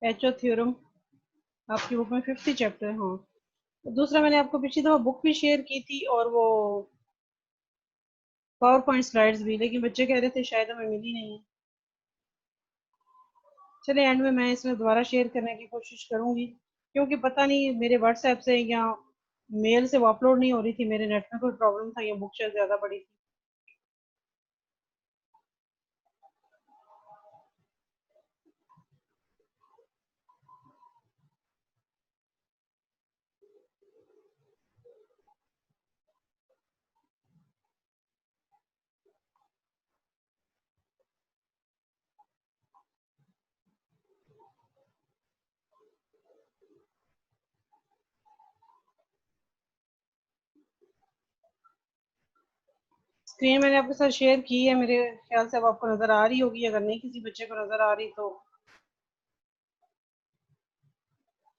HO theorem आपकी book में 50 chapter है। हाँ, दूसरा मैंने आपको पिछली दफा बुक भी शेयर की थी और वो पावर पॉइंट स्लाइड्स भी, लेकिन बच्चे कह रहे थे शायद हमें मिली नहीं है। चले एंड में मैं इसमें दोबारा शेयर करने की कोशिश करूंगी, क्योंकि पता नहीं मेरे व्हाट्सएप से या मेल से वो अपलोड नहीं हो रही थी, मेरे नेट में कोई प्रॉब्लम था या बुक शायद ज्यादा बड़ी थी। स्क्रीन मैंने आपके साथ शेयर की है, मेरे ख्याल से अब आपको नजर आ रही होगी, अगर नहीं किसी बच्चे को नजर आ रही तो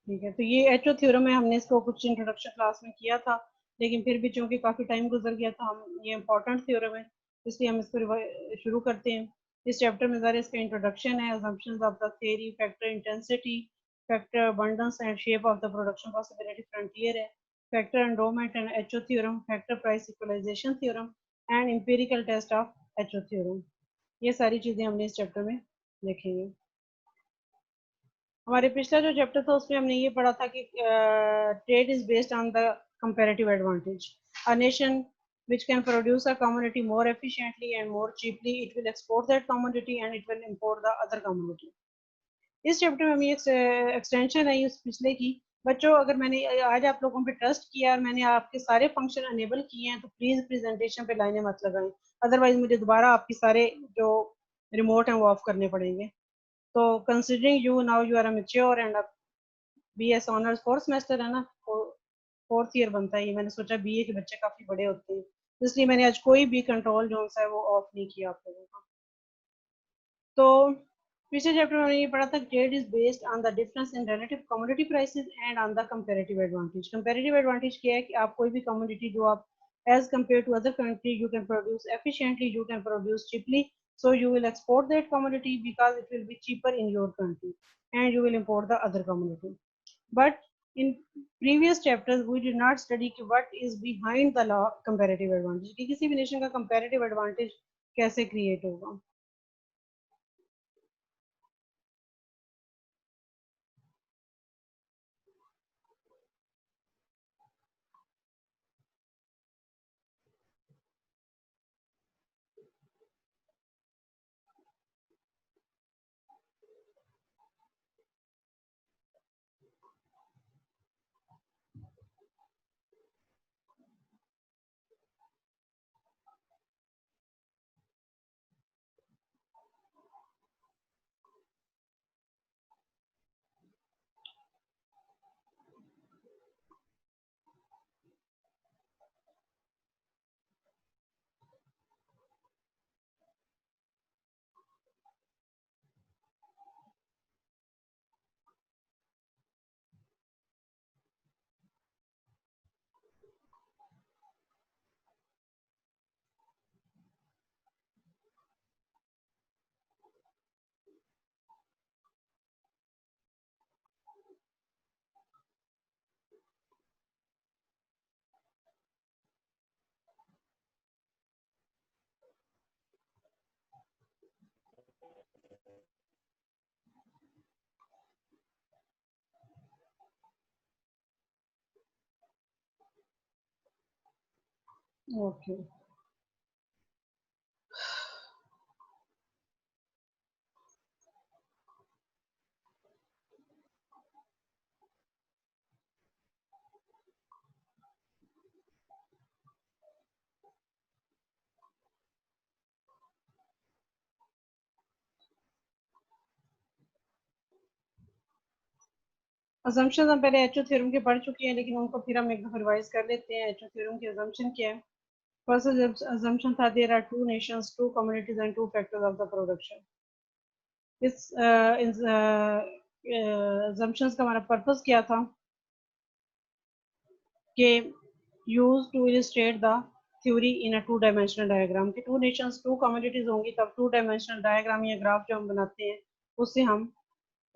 ठीक है। तो ये एचओ थ्योरम है, हमने इसको कुछ इंट्रोडक्शन क्लास में किया था, लेकिन फिर भी चूंकि काफी टाइम गुजर गया था, हम ये इम्पोर्टेंट थ्योरम है इसलिए हम इसको शुरू करते हैं। इस चैप्टर में ज़रा इसका इंट्रोडक्शन है, assumptions of the theory, factor intensity, factor abundance and shape of the production possibility frontier है, factor endowment and HO theorem, factor price equalization theorem and empirical test of HO theorem. ये सारी चीजें हमने इस chapter में देखेंगे। हमारे पिछला जो चैप्टर था उसमें हमने ये पढ़ा था कि trade is based on the comparative advantage. A nation which can produce a commodity more efficiently and more cheaply, it will export that commodity and it will import the other commodity. इस chapter में हमें extension है उस पिछले की। बच्चों, अगर मैंने आज आप लोगों पे ट्रस्ट किया और मैंने आपके सारे फंक्शन अनेबल किए हैं तो प्लीज प्रेजेंटेशन पे लाइनें मत लगाएं, अदरवाइज मुझे दोबारा आपकी सारे जो रिमोट हैं वो ऑफ करने पड़ेंगे। तो considering you now you are a mature and BS honours fourth semester है ना, फोर्थ ईयर बनता है ये, मैंने सोचा बीए के बच्चे काफी बड़े होते हैं, इसलिए मैंने आज कोई भी कंट्रोल जो है वो ऑफ नहीं किया आप लोगों का। तो पिछले चैप्टर में हमने ये पढ़ा था trade is based on the difference in relative commodity prices and on the comparative advantage. Comparative advantage क्या है कि आप कोई भी कमोडिटी जो आप as compare to other country you can produce efficiently, you can produce cheaply, so you will export that commodity because it will be cheaper in your country and you will import the other commodity. But in previous chapters we did not study what is behind the law comparative advantage, कि किसी भी nation का comparative advantage कैसे create होगा। Okay, assumptions हम पहले HO theorem के पढ़ चुके हैं, लेकिन उनको फिर हम एक दफा रिवाइज कर लेते हैं। एचओ थ्योरम की assumption क्या है? फर्स्ट assumption था there are two nations, two communities and two factors of the production. इस assumptions का हमारा पर्पस क्या था कि use to illustrate the theory in a two dimensional diagram, कि टू नेशंस टू कम्युनिटीज होंगी तब टू डायमेंशनल डायग्राम या ग्राफ जो हम बनाते हैं उससे हम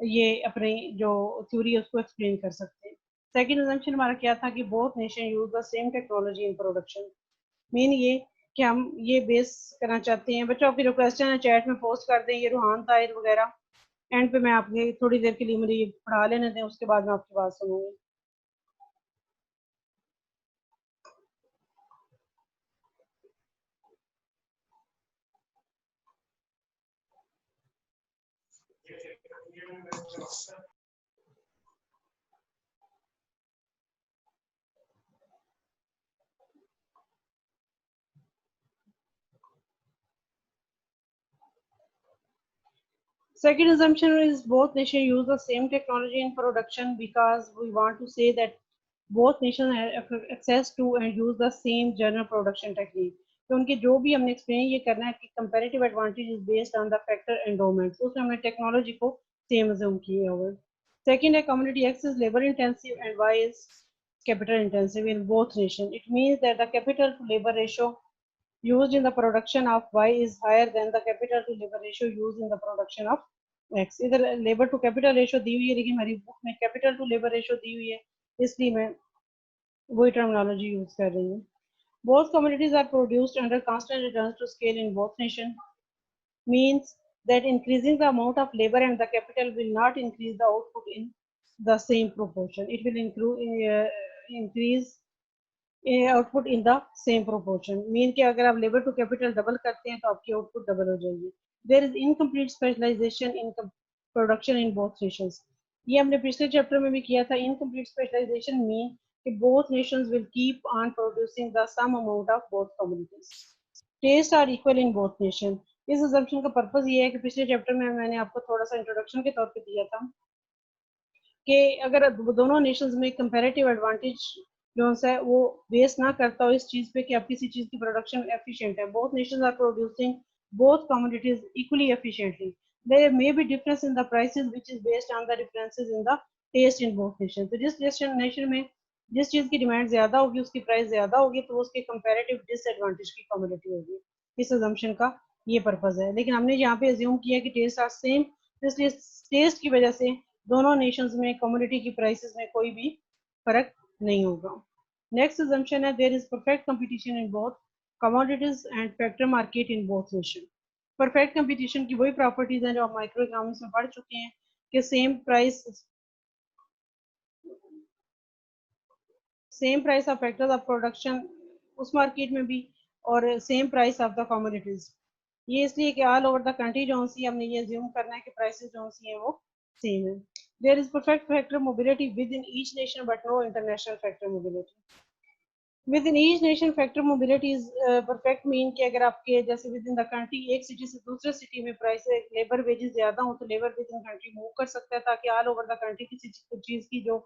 ये अपनी जो थ्योरी है उसको एक्सप्लेन कर सकते हैं। सेकंड अजम्पशन हमारा क्या था कि both nation use the same technology in production. Mean ये कि हम ये बेस करना चाहते हैं। बच्चों आपकी जो क्वेश्चन है चैट में पोस्ट कर दें, ये रूहान ताहिर वगैरह। एंड पे मैं आपके थोड़ी देर के लिए मुझे ये पढ़ा लेने दें, उसके बाद मैं आपकी बात सुनूंगी। Second assumption is both nations use the same technology in production because we want to say that both nations have access to and use the same general production technique. तो उनके जो भी हमने एक्सप्लेन ये करना है कि comparative advantage is based on the factor endowment, उसमें हमने टेक्नोलॉजी को सेम अज्यूम किए हुए। Second है community X is labor intensive and Y is capital intensive in both nations. It means that the capital to labor ratio used in the production of Y is higher than the capital to labor ratio used in the production of X. इधर labour to capital ratio दी हुई है, लेकिन हमारी book में capital to labour ratio दी हुई है, इसलिए मैं वही टर्मिनोलॉजी यूज कर रही हूँ। Both commodities are produced under constant returns to scale in both nations. Means that increasing the amount of labor and the capital will not increase the output in the same proportion. It will increase output in the same proportion. Mean कि अगर आप labour to capital double करते हैं तो आपकी output double हो जाएगी। There is incomplete specialisation in production in both nations. ये हमने पिछले चैप्टर में भी किया था। इनकम्प्लीट स्पेशलाइजेशन मीन कि both nations will keep on producing the some amount of both communities. Taste are equal in both nation. इस assumption का पर्पस ये है कि पिछले चैप्टर में मैंने आपको थोड़ा सा इंट्रोडक्शन के तौर पे दिया था कि अगर दोनों नेशंस में कंपैरेटिव एडवांटेज जो है वो बेस ना करता हो इस चीज पे कि आप किसी चीज की प्रोडक्शन एफिशिएंट है। Both nations are producing both commodities equally efficiently. There may be difference in the prices which is based on the differences in the taste in both nation. तो जिस नेशन में जिस चीज की डिमांड ज्यादा होगी उसकी प्राइस ज्यादा होगी, तो उसके कंपैरेटिव डिसएडवांटेज की कमोडिटी होगी। इस अजम्पशन का ये पर्पस है। लेकिन हमने यहाँ पे अज्यूम किया कि टेस्ट आर सेम, इसलिए टेस्ट की वजह से दोनों नेशंस में कमोडिटी की प्राइसेस में कोई भी फर्क नहीं होगा। नेक्स्ट assumption है there is perfect competition in both commodities and factor market in both nation. Perfect competition की वही प्रॉपर्टीज हैं जो आप माइक्रो इकोनॉमिक्स में पढ़ चुके हैं कि same price of factors of production उस मार्केट में भी, और same price of the commodities. ये इसलिए कि ऑल ओवर द कंट्री जो सी हमने ये अज्यूम करना है कि प्राइसेस जो सी हैं वो सेम है। There is perfect factor mobility within each nation but no international factor mobility. Within each nation factor mobility is perfect mean कि अगर आपके जैसे विद इन द कंट्री एक सिटी से दूसरे सिटी में प्राइस लेबर वेजेस ज्यादा हो तो labour with in country move कर सकता है ताकि ऑल ओवर द कंट्री किसी चीज की जो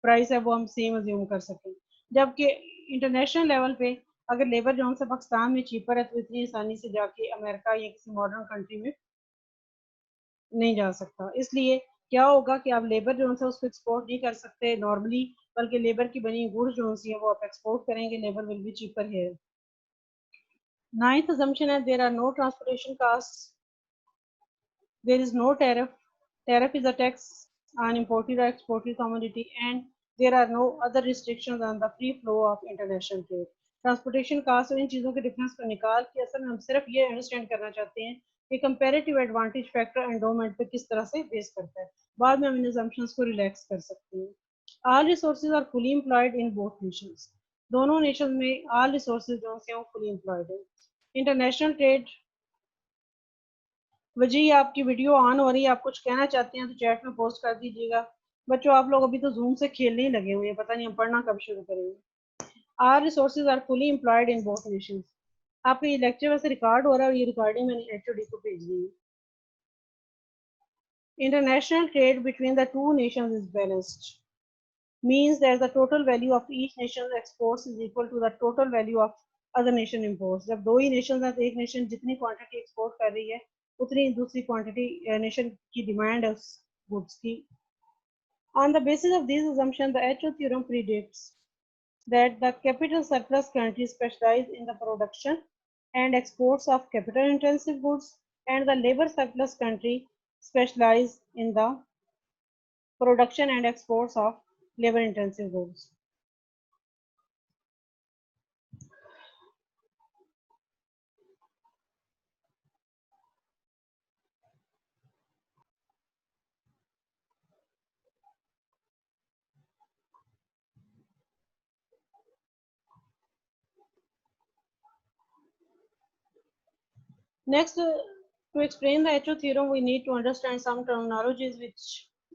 प्राइस है वो हम सेम अज्यूम कर सकें। जबकि इंटरनेशनल लेवल पे अगर लेबर जो से पाकिस्तान में चीपर है तो इतनी आसानी से जाके अमेरिका या किसी मॉडर्न कंट्री में नहीं जा सकता। इसलिए क्या होगा कि आप लेबर जो है उसको एक्सपोर्ट नहीं कर सकते नॉर्मली, बल्कि लेबर की बनी गुड्स जो सी है वो आप एक्सपोर्ट करेंगे। लेबर विल बी चीपर है। नाइन्थ assumption है there are no transportation cost, there is no tariff. Tariff is a tax on imported or exported commodity, and there are no other restrictions on the free flow of international trade. Transportation cost और इन चीज़ों के difference को निकाल के असल में हम सिर्फ ये अंडरस्टैंड करना चाहते हैं कि कंपैरेटिव एडवांटेज फैक्टर एंडोमेंट पे किस तरह से बेस करता है। बाद में हम इन assumptions को रिलैक्स कर सकते हैं। All resources are fully employed in both nations. दोनों नेशन में ऑल रिसोर्सेज जो हैं वो फुली एम्प्लॉयड है। International trade. वजी आपकी वीडियो ऑन हो रही है, आप कुछ कहना चाहते हैं तो चैट में पोस्ट कर दीजिएगा। बच्चों आप लोग अभी तो जूम से खेलने ही लगे हुए हैं, पता नहीं हम पढ़ना कब शुरू करेंगे। Are resources are fully employed in both nations. आपका ये लेक्चर वैसे रिकॉर्ड हो रहा है और ये रिकॉर्डिंग मैंने एचओडी को भेज दी है। International trade between the two nations is balanced means that the total value of each nation's exports is equal to the total value of other nation imports. जब दो ही नेशन है तो एक नेशन जितनी क्वांटिटी एक्सपोर्ट कर रही है उतनी दूसरी क्वांटिटी नेशन की डिमांड है उस गुड्स की। On the basis of these assumptions, the HO theorem predicts that the capital surplus countries specialize in the production and exports of capital intensive goods, and the labor surplus country specialize in the production and exports of labor intensive goods. Next, to explain the HO theorem, we need to understand some terminologies which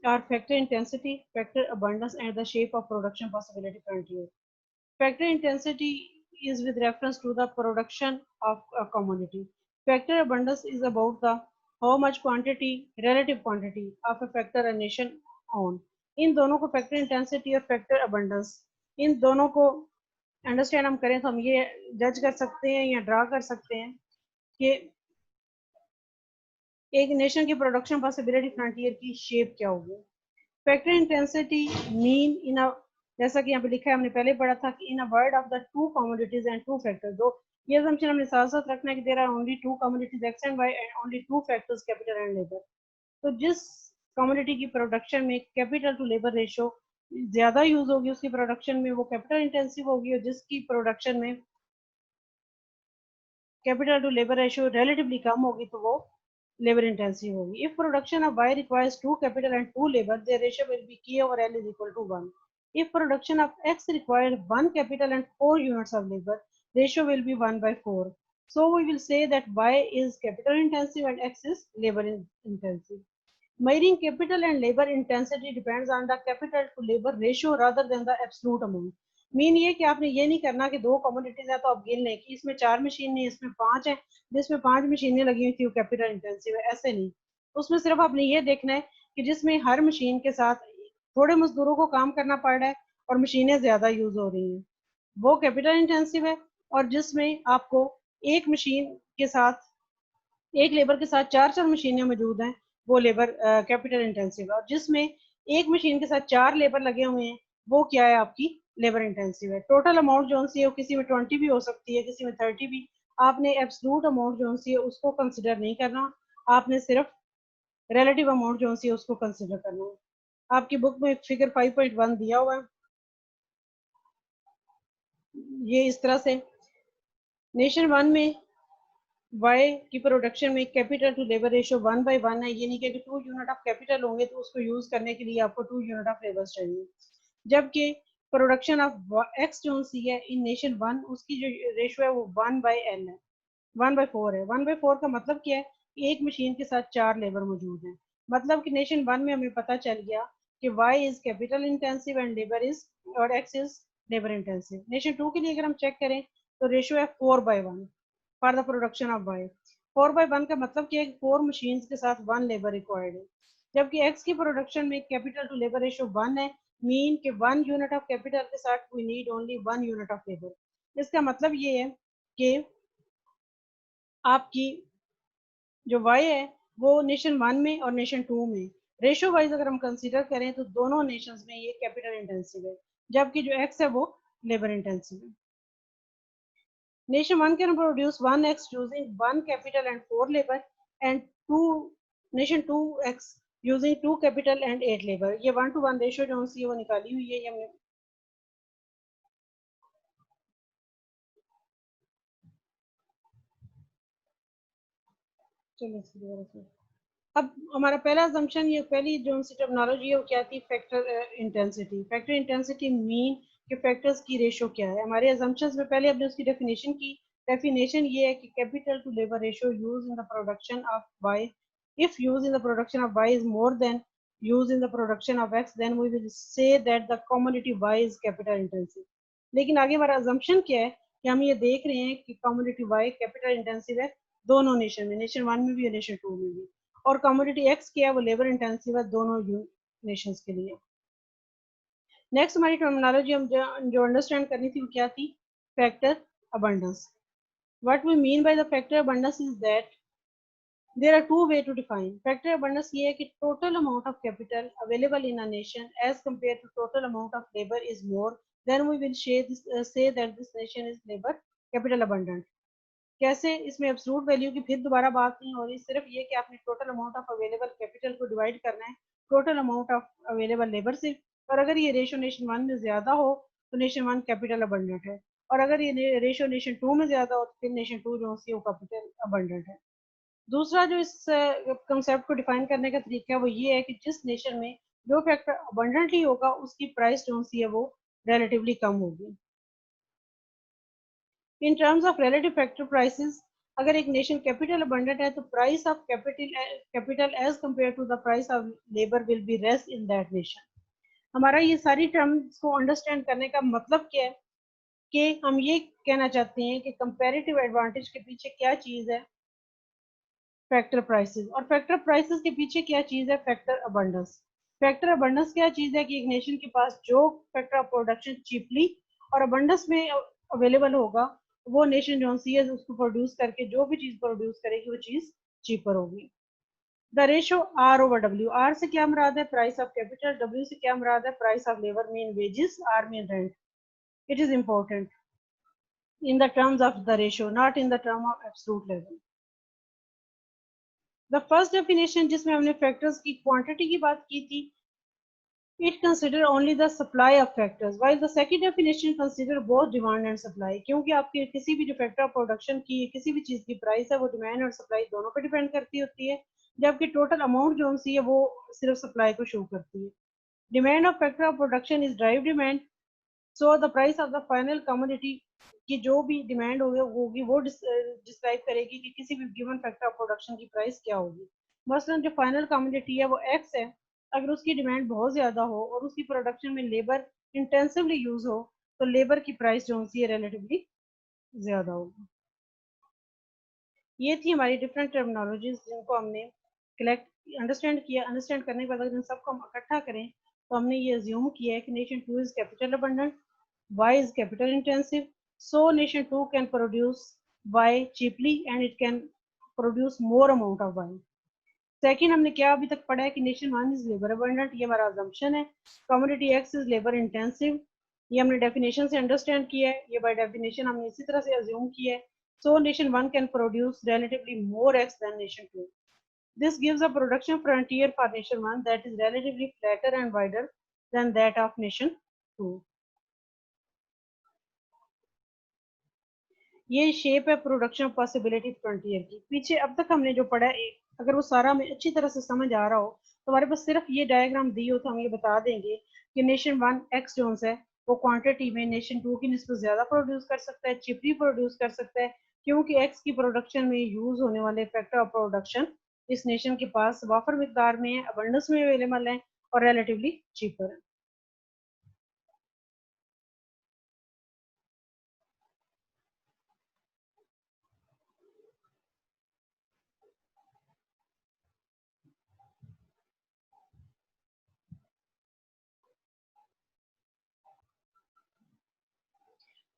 are factor intensity, factor abundance, and the shape of production possibility frontier. Factor intensity is with reference to the production of a commodity. Factor abundance is about the how much quantity, relative quantity of a factor a nation own. इन दोनों को factor intensity और factor abundance इन दोनों को understand हम करें तो हम ये जज कर सकते हैं या ड्रा कर सकते हैं कि एक नेशन की प्रोडक्शन पॉसिबिलिटी फ्रंटियर की शेप क्या होगी. फैक्टर इंटेंसिटी मीन इन अ, जैसा कि यहाँ पे लिखा है, हमने पहले पढ़ा था कि in a word of the two commodities and two factors. दो ये असम्पशन हमने साथ साथ रखना है कि there are only two commodities X and Y and only two factors capital and labour. तो जिस कमोडिटी की प्रोडक्शन में कैपिटल टू लेबर रेशियो ज्यादा यूज होगी उसकी प्रोडक्शन में वो कैपिटल इंटेंसिव होगी, और जिसकी प्रोडक्शन में capital to labour ratio relatively कम होगी तो वो labor intensive होगी. If production of Y requires 2 capital and 2 labor, their ratio will be K over L is equal to 1. If production of X requires 1 capital and 4 units of labor, ratio will be 1 by 4. So we will say that Y is capital intensive and X is labor intensive. Measuring capital and labor intensity depends on the capital to labor ratio rather than the absolute amount. Mean ये कि आपने ये नहीं करना कि दो commodities है तो आप गिन लें कि इसमें 4 मशीन है, इसमें 5 है, जिसमें 5 मशीनें लगी हुई थी वो कैपिटल इंटेंसिव है, ऐसे नहीं. उसमें सिर्फ आपने ये देखना है कि जिसमें हर मशीन के साथ थोड़े मजदूरों को काम करना पड़ रहा है और मशीनें ज्यादा यूज हो रही हैं वो कैपिटल इंटेंसिव है, और जिसमें आपको एक मशीन के साथ एक लेबर के साथ 4 मशीनें मौजूद हैं वो लेबर कैपिटल इंटेंसिव है, और जिसमें एक मशीन के साथ 4 लेबर लगे हुए हैं वो क्या है आपकी लेबर इंटेंसिव है. टोटल अमाउंट जो सी है किसी में 20 भी हो सकती है, किसी में 30 भी. आपने एब्सोल्यूट अमाउंट जो सी है उसको कंसिडर नहीं करना, आपने सिर्फ रिलेटिव अमाउंट जो सी है उसको कंसिडर करना है. आपकी बुक में फिगर 5.1 दिया हुआ है, ये इस तरह से नेशन वन में Y की प्रोडक्शन में कैपिटल टू लेबर रेशियो 1/1 है. ये नहीं कि 2 यूनिट ऑफ कैपिटल होंगे तो उसको यूज करने के लिए आपको 2 यूनिट ऑफ लेबर चाहिए, जबकि प्रोडक्शन ऑफ एक्स जो सी है इन नेशन वन उसकी जो रेशियो है वो 1/N है, 1/4 है. 1/4 का मतलब क्या है, एक मशीन के साथ 4 लेबर मौजूद हैं. मतलब कि नेशन वन में हमें पता चल गया कि Y is capital intensive and labour is और X is labour intensive. Nation two के लिए अगर हम चेक करें तो रेशियो है 4/1 for the production of Y. 4/1 का मतलब क्या है, 4 मशीन के साथ 1 लेबर रिक्वायर्ड है, जबकि X की प्रोडक्शन में कैपिटल टू लेबर रेशियो 1 है. मीन के 1 यूनिट ऑफ कैपिटल के साथ we need only 1 unit of labour. इसका मतलब ये है कि आपकी जो Y है वो नेशन वन में और नेशन टू में रेशियो वाइज अगर हम कंसीडर करें तो दोनों नेशंस में ये कैपिटल इंटेंसिव है, जबकि जो X है वो लेबर इंटेंसिव है. Nation 1 can produce 1x using 1 capital and 4 labor, and 2 Nation 2x using 2 capital and 8 labor. ये 1:1 रेशियो जो सी वो निकाली हुई है, ये हमने चलिए. अब हमारा पहला assumption, ये पहली जो सी टर्मिनोलॉजी है वो क्या थी, factor intensity. Factor intensity mean कि फैक्टर्स की रेशियो क्या है. हमारे assumptions में पहले हमने उसकी डेफिनेशन की. डेफिनेशन ये है कि capital to labour ratio use in the production of Y, if use in the production of Y is more than use in the production of X, then we will say that the commodity Y is capital intensive. लेकिन आगे हमारा assumption क्या है कि हम ये देख रहे हैं कि commodity Y capital intensive है दोनों नेशन में, नेशन वन में भी और नेशन टू में भी, और कमोडिटी एक्स क्या है वो लेबर इंटेंसिव है दोनों नेशंस के लिए. नेक्स्ट हमारी टर्मिनोलॉजी हम जो अंडरस्टैंड करनी थी वो क्या थी, factor abundance. What we mean by the factor abundance is that there are two way to define. Factor abundance ये है कि total amount of capital available in a nation as compare to total amount of labour is more, then we will say that this nation is labour capital abundant. कैसे, इसमें absolute value की फिर दोबारा बात नहीं हो रही, सिर्फ ये कि आपने total amount of available capital को डिवाइड करना है total amount of available labour से, और अगर ये रेशो नेशन 1 में ज़्यादा हो तो नेशन 1 कैपिटल अबंडेंट है, और अगर ये रेशो नेशन 2 में ज़्यादा हो तो फिर नेशन 2 जो है वो कैपिटल अबंडेंट है। दूसरा जो इस कंसेप्ट को डिफाइन करने का तरीका है वो ये है कि जिस नेशन में जो फैक्टर अबंडेंटली होगा उसकी प्राइस जो सी है वो रिलेटिवली कम होगी। In terms of relative factor prices, अगर एक नेशन कैपिटल अबंडेंट है तो price of capital as compare to the price of labour will be less in that nation. हमारा ये सारी टर्म्स को अंडरस्टैंड करने का मतलब क्या है कि हम ये कहना चाहते हैं कि कंपैरेटिव एडवांटेज के पीछे क्या चीज़ है, फैक्टर प्राइसेस, और फैक्टर प्राइसेस के पीछे क्या चीज़ है, फैक्टर अबंडेंस। फैक्टर अबंडेंस क्या चीज़ है कि एक नेशन के पास जो फैक्टर ऑफ प्रोडक्शन चीपली और अबंडेंस में अवेलेबल होगा वो नेशन जो सी है उसको प्रोड्यूस करके जो भी चीज़ प्रोड्यूस करेगी वो चीज़ चीपर होगी। The ratio R over W, R से क्या मुराद है, प्राइस ऑफ कैपिटल, डब्ल्यू से क्या मुराद है, price of labour mean wages, R mean rent. It is important in the terms of the ratio, not in the term of absolute level. The first definition जिसमें हमने factors की quantity की बात की थी, it consider only the supply of factors, while the second definition consider both demand and supply, क्योंकि आपकी किसी भी जो फैक्टर ऑफ प्रोडक्शन की किसी भी चीज की प्राइस है वो डिमांड और सप्लाई दोनों पे डिपेंड करती होती है, जबकि टोटल अमाउंट जो सी है वो सिर्फ सप्लाई को शो करती है। Demand of factor of production is drive demand, so the price of the final commodity की जो भी डिमांड होगी वो डिस्क्राइब करेगी कि किसी भी गिवन फैक्टर ऑफ प्रोडक्शन की प्राइस क्या होगी। मसलन जो फाइनल कमोडिटी है वो एक्स है, अगर उसकी डिमांड बहुत ज़्यादा हो और उसकी प्रोडक्शन में लेबर इंटेंसिवली यूज हो तो लेबर की प्राइस जो होती है रिलेटिवली ज़्यादा होगी। ये थी हमारी डिफरेंट टर्मिनोलॉजीज जिनको हमने कलेक्ट अंडरस्टैंड किया। अंडरस्टैंड करने के बाद अगर इन सबको हम इकट्ठा करें तो हमने ये अज्यूम किया है कि nation 2 is capital abundant, Y is capital intensive, so nation 2 can produce Y cheaply and it can produce more amount of Y. Second हमने क्या अभी तक पढ़ा है कि नेशन 1 इज लेबर अबंडेंट, ये हमारा अजम्पशन है। Community X is labour intensive, ये हमने डेफिनेशन से अंडरस्टैंड किया है, ये बाय डेफिनेशन हमने इसी तरह से अज्यूम किया है। So nation 1 can produce relatively more X than nation 2. This gives a production frontier for nation 1 that is relatively flatter and wider than that of nation 2. ये शेप है प्रोडक्शन पॉसिबिलिटी फ्रंटियर की। पीछे अब तक हमने जो पढ़ा है अगर वो सारा हमें अच्छी तरह से समझ आ रहा हो तो हमारे पास सिर्फ ये डायग्राम दी हो तो हम ये बता देंगे कि नेशन 1 एक्स जोन्स है वो क्वांटिटी में नेशन 2 की निस्बत ज़्यादा प्रोड्यूस कर सकता है, चिपली प्रोड्यूस कर सकता है, क्योंकि एक्स की प्रोडक्शन में यूज होने वाले फैक्टर ऑफ प्रोडक्शन इस नेशन के पास वाफर मिकदार में है, अबंडेंस में अवेलेबल है और रिलेटिवली चीपर है।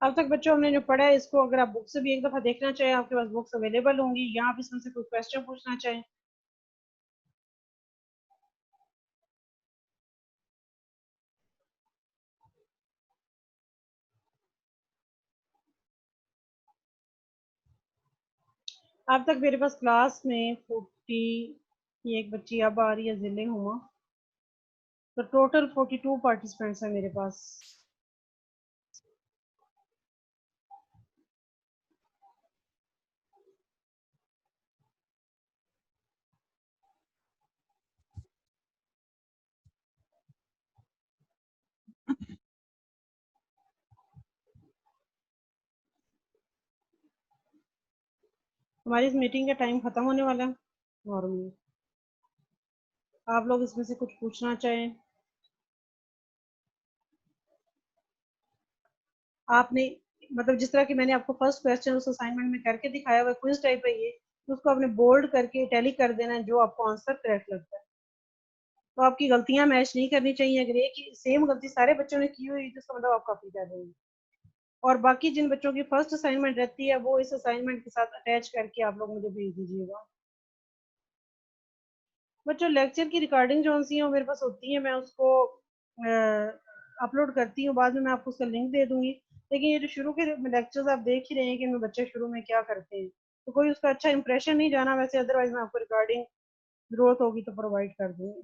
अब तक बच्चों हमने जो पढ़ा है इसको अगर आप बुक से भी एक दफा देखना चाहें, आपके पास बुक्स अवेलेबल होंगी, यहाँ आप इसमें से कोई क्वेश्चन पूछना चाहें। अब तक मेरे पास क्लास में 40, ये एक बच्ची अब आ रही है जिले हुआ, तो टोटल 42 पार्टिसिपेंट्स हैं मेरे पास। हमारी इस मीटिंग का टाइम खत्म होने वाला है और आप लोग इसमें से कुछ पूछना चाहें। आपने मतलब जिस तरह की मैंने आपको फर्स्ट क्वेश्चन उस असाइनमेंट में करके दिखाया हुआ क्विज टाइप है ये, तो उसको आपने बोल्ड करके टैली कर देना है जो आपको आंसर करेक्ट लगता है। तो आपकी गलतियां मैच नहीं करनी चाहिए, अगर एक ही सेम गलती सारे बच्चों ने की हुई तो इसका मतलब आप कॉपी कर रहे हैं। और बाकी जिन बच्चों की फर्स्ट असाइनमेंट रहती है वो इस असाइनमेंट के साथ अटैच करके आप लोग मुझे भेज दीजिएगा। बच्चों लेक्चर की रिकॉर्डिंग जो सी है वो मेरे पास होती है, मैं उसको अपलोड करती हूँ, बाद में मैं आपको उसका लिंक दे दूंगी। लेकिन ये जो शुरू के लेक्चर्स आप देख ही रहे हैं कि इनमें बच्चे शुरू में क्या करते हैं, तो कोई उसका अच्छा इंप्रेशन नहीं जाना, वैसे अदरवाइज मैं आपको रिकॉर्डिंग जरूरत होगी तो प्रोवाइड कर दूंगी।